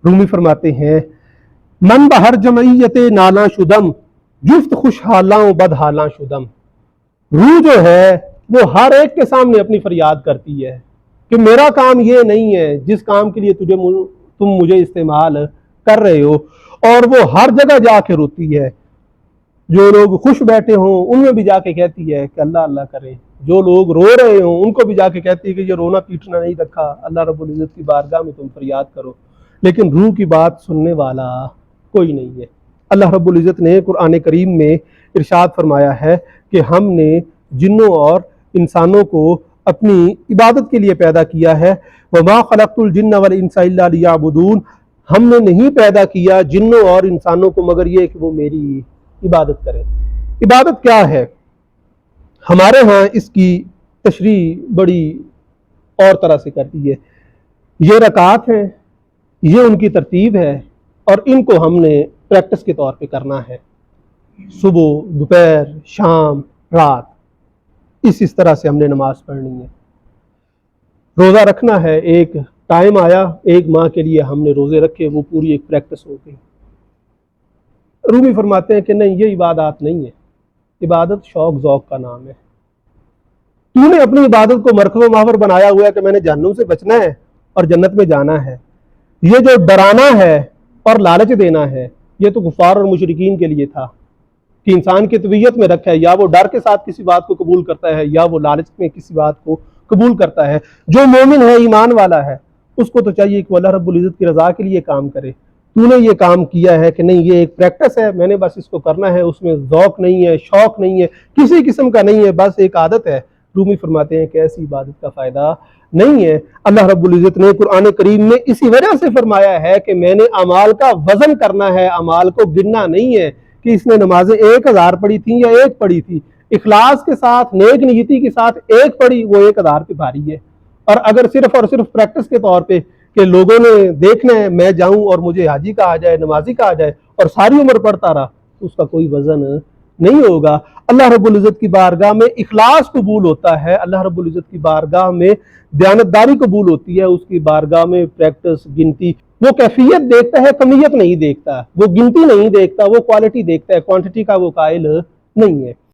रूमी फरमाते हैं मन बहर जमयत नाला शुदम जुफ्त खुशहालां बदहालां शुदम। रूह जो है वो हर एक के सामने अपनी फरियाद करती है कि मेरा काम ये नहीं है जिस काम के लिए तुम मुझे इस्तेमाल कर रहे हो, और वो हर जगह जाके रोती है। जो लोग खुश बैठे हों उनमें भी जाके कहती है कि अल्लाह अल्लाह करें, जो लोग रो रहे हों उनको भी जाके कहती है कि ये रोना पीटना नहीं रखा, अल्लाह रब्बुल इज़्ज़त की बारगाह में तुम फरियाद करो। लेकिन रूह की बात सुनने वाला कोई नहीं है। अल्लाह रब्बुल इज़्ज़त ने कुरान करीम में इरशाद फरमाया है कि हमने जिन्नों और इंसानों को अपनी इबादत के लिए पैदा किया है। वमा खलक़तुल जिन्न वल इंसा इल्ला लियअबुदून, हमने नहीं पैदा किया जिन्नों और इंसानों को मगर ये कि वो मेरी इबादत करें। इबादत क्या है? हमारे यहाँ इसकी तशरीह बड़ी और तरह से करती है। ये रकात हैं, ये उनकी तरतीब है, और इनको हमने प्रैक्टिस के तौर पे करना है। सुबह, दोपहर, शाम, रात, इस तरह से हमने नमाज पढ़नी है। रोज़ा रखना है, एक टाइम आया, एक माह के लिए हमने रोज़े रखे, वो पूरी एक प्रैक्टिस हो गई। रूमी फरमाते हैं कि नहीं, ये इबादत नहीं है, इबादत शौक ज़ौक का नाम है। तूने अपनी इबादत को मरकज़ मावर बनाया हुआ है कि मैंने जहन्नुम से बचना है और जन्नत में जाना है। ये जो डराना है और लालच देना है, ये तो कुफार और मुशरिकीन के लिए था कि इंसान की तबीयत में रखा है, या वो डर के साथ किसी बात को कबूल करता है या वो लालच में किसी बात को कबूल करता है। जो मोमिन है, ईमान वाला है, उसको तो चाहिए कि वो अल्लाह रब्बुल इज़्ज़त की रज़ा के लिए काम करे। तूने ये काम किया है कि नहीं, ये एक प्रैक्टिस है, मैंने बस इसको करना है, उसमें ज़ौक नहीं है, शौक नहीं है, किसी किस्म का नहीं है, बस एक आदत है। रूमी फरमाते हैं कि ऐसी इबादत का फ़ायदा नहीं है। अल्लाह रब्बुल इज़्ज़त ने कुरान करीम में इसी वजह से फरमाया है कि मैंने अमाल का वज़न करना है, अमाल को गिनना नहीं है कि इसने नमाजें 1000 पढ़ी थी या एक पढ़ी थी। इखलास के साथ, नेक नीयती के साथ एक पढ़ी, वो 1000 पे भारी है। और अगर सिर्फ और सिर्फ प्रैक्टिस के तौर पे कि लोगों ने देखना है, मैं जाऊं और मुझे हाजी कहा जाए, नमाजी कहा जाए, और सारी उम्र पढ़ता रहा, तो उसका कोई वजन नहीं होगा। अल्लाह रब्बुल इज़्ज़त की बारगाह में इखलास कबूल होता है, अल्लाह रब्बुल इज़्ज़त की बारगाह में दयानतदारी कबूल होती है, उसकी बारगाह में प्रैक्टिस, गिनती, वो कैफियत देखता है, कमियत नहीं देखता, वो गिनती नहीं देखता, वो क्वालिटी देखता है, क्वांटिटी का वो कायल नहीं है।